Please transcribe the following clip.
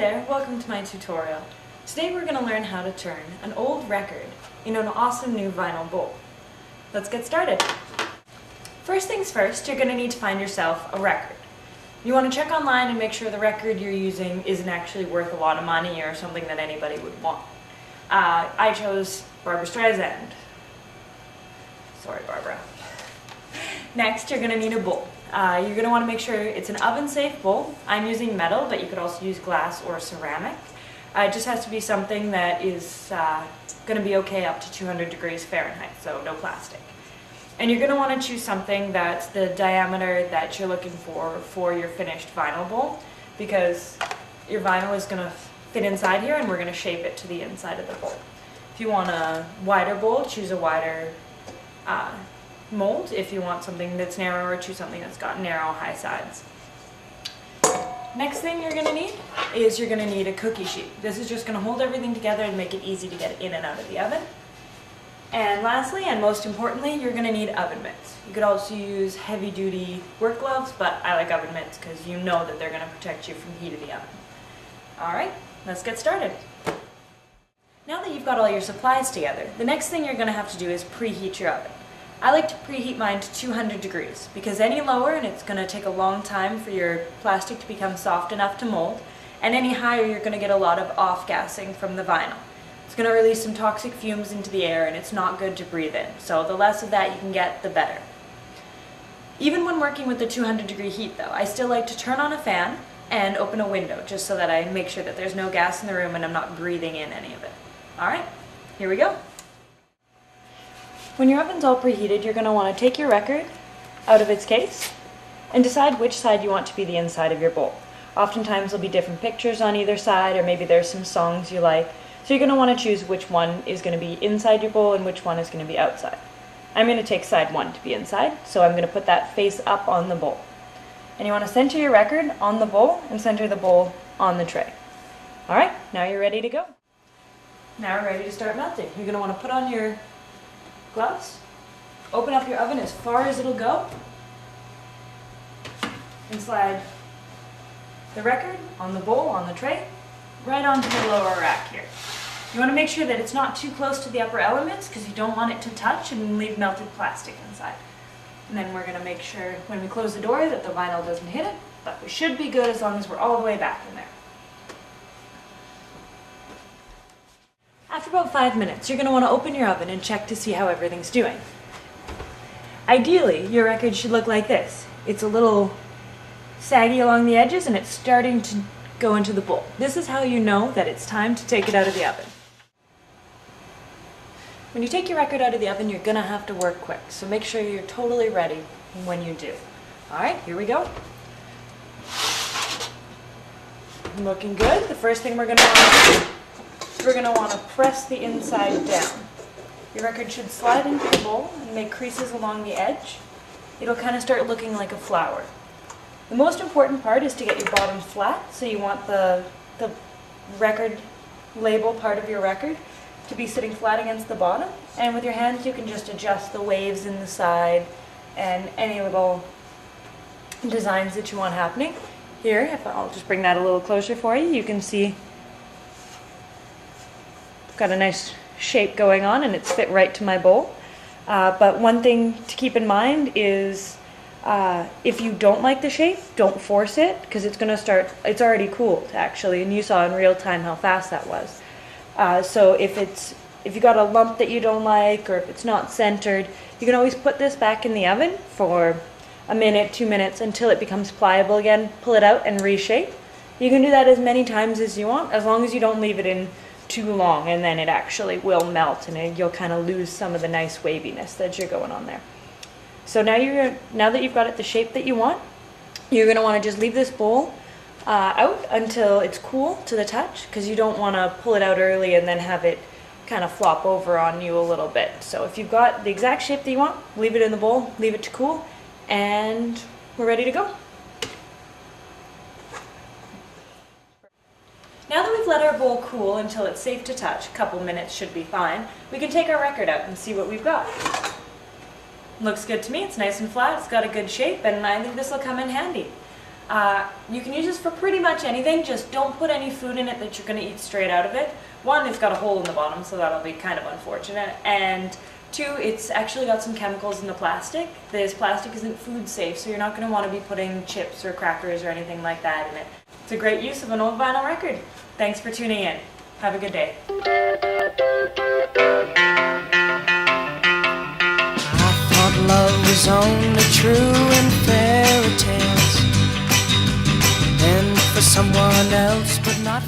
there, welcome to my tutorial. Today we're going to learn how to turn an old record into an awesome new vinyl bowl. Let's get started. First things first, you're going to need to find yourself a record. You want to check online and make sure the record you're using isn't actually worth a lot of money or something that anybody would want. I chose Barbra Streisand. Sorry, Barbara. Next, you're going to need a bowl. You're going to want to make sure it's an oven-safe bowl. I'm using metal, but you could also use glass or ceramic. It just has to be something that is going to be okay up to 200 degrees Fahrenheit, so no plastic. And you're going to want to choose something that's the diameter that you're looking for your finished vinyl bowl, because your vinyl is going to fit inside here and we're going to shape it to the inside of the bowl. If you want a wider bowl, choose a wider mold. If you want something that's narrower, choose something that's got narrow high sides. Next thing you're going to need is you're going to need a cookie sheet. This is just going to hold everything together and make it easy to get it in and out of the oven. And lastly, and most importantly, you're going to need oven mitts. You could also use heavy-duty work gloves, but I like oven mitts because you know that they're going to protect you from the heat of the oven. Alright, let's get started. Now that you've got all your supplies together, the next thing you're going to have to do is preheat your oven. I like to preheat mine to 200 degrees because any lower and it's going to take a long time for your plastic to become soft enough to mold, and any higher you're going to get a lot of off-gassing from the vinyl. It's going to release some toxic fumes into the air and it's not good to breathe in, so the less of that you can get, the better. Even when working with the 200 degree heat though, I still like to turn on a fan and open a window just so that I make sure that there's no gas in the room and I'm not breathing in any of it. Alright, here we go. When your oven's all preheated, you're going to want to take your record out of its case and decide which side you want to be the inside of your bowl. Oftentimes there'll be different pictures on either side, or maybe there's some songs you like, so you're going to want to choose which one is going to be inside your bowl and which one is going to be outside. I'm going to take side 1 to be inside, so I'm going to put that face up on the bowl. And you want to center your record on the bowl and center the bowl on the tray. Alright, now you're ready to go. Now we're ready to start melting. You're going to want to put on your gloves, open up your oven as far as it'll go, and slide the record on the bowl, on the tray, right onto the lower rack here. You want to make sure that it's not too close to the upper elements because you don't want it to touch and leave melted plastic inside. And then we're going to make sure when we close the door that the vinyl doesn't hit it, but we should be good as long as we're all the way back in there. After about 5 minutes, you're going to want to open your oven and check to see how everything's doing. Ideally, your record should look like this. It's a little saggy along the edges and it's starting to go into the bowl. This is how you know that it's time to take it out of the oven. When you take your record out of the oven, you're going to have to work quick, so make sure you're totally ready when you do. Alright, here we go. Looking good. The first thing we're going to want to press the inside down. Your record should slide into the bowl and make creases along the edge. It'll kind of start looking like a flower. The most important part is to get your bottom flat, so you want the record label part of your record to be sitting flat against the bottom, and with your hands you can just adjust the waves in the side and any little designs that you want happening. Here, if I'll just bring that a little closer for you, you can see got a nice shape going on and it's fit right to my bowl. But one thing to keep in mind is if you don't like the shape, don't force it because it's already cooled actually, and you saw in real time how fast that was. So if you got a lump that you don't like or if it's not centered, you can always put this back in the oven for a minute, 2 minutes until it becomes pliable again, pull it out and reshape. You can do that as many times as you want as long as you don't leave it in too long, and then it actually will melt and you'll kind of lose some of the nice waviness that you're going on there. So now that you've got it the shape that you want, you're going to want to just leave this bowl out until it's cool to the touch, because you don't want to pull it out early and then have it kind of flop over on you a little bit. So if you've got the exact shape that you want, leave it in the bowl, leave it to cool, and we're ready to go. Now that we've let our bowl cool until it's safe to touch, a couple minutes should be fine, we can take our record out and see what we've got. Looks good to me, it's nice and flat, it's got a good shape, and I think this will come in handy. You can use this for pretty much anything, just don't put any food in it that you're going to eat straight out of it. One, it's got a hole in the bottom, so that'll be kind of unfortunate, and two, it's actually got some chemicals in the plastic. This plastic isn't food safe, so you're not going to want to be putting chips or crackers or anything like that in it. It's a great use of an old vinyl record. Thanks for tuning in. Have a good day. I thought love was only true in fairy tales, and for someone else, but not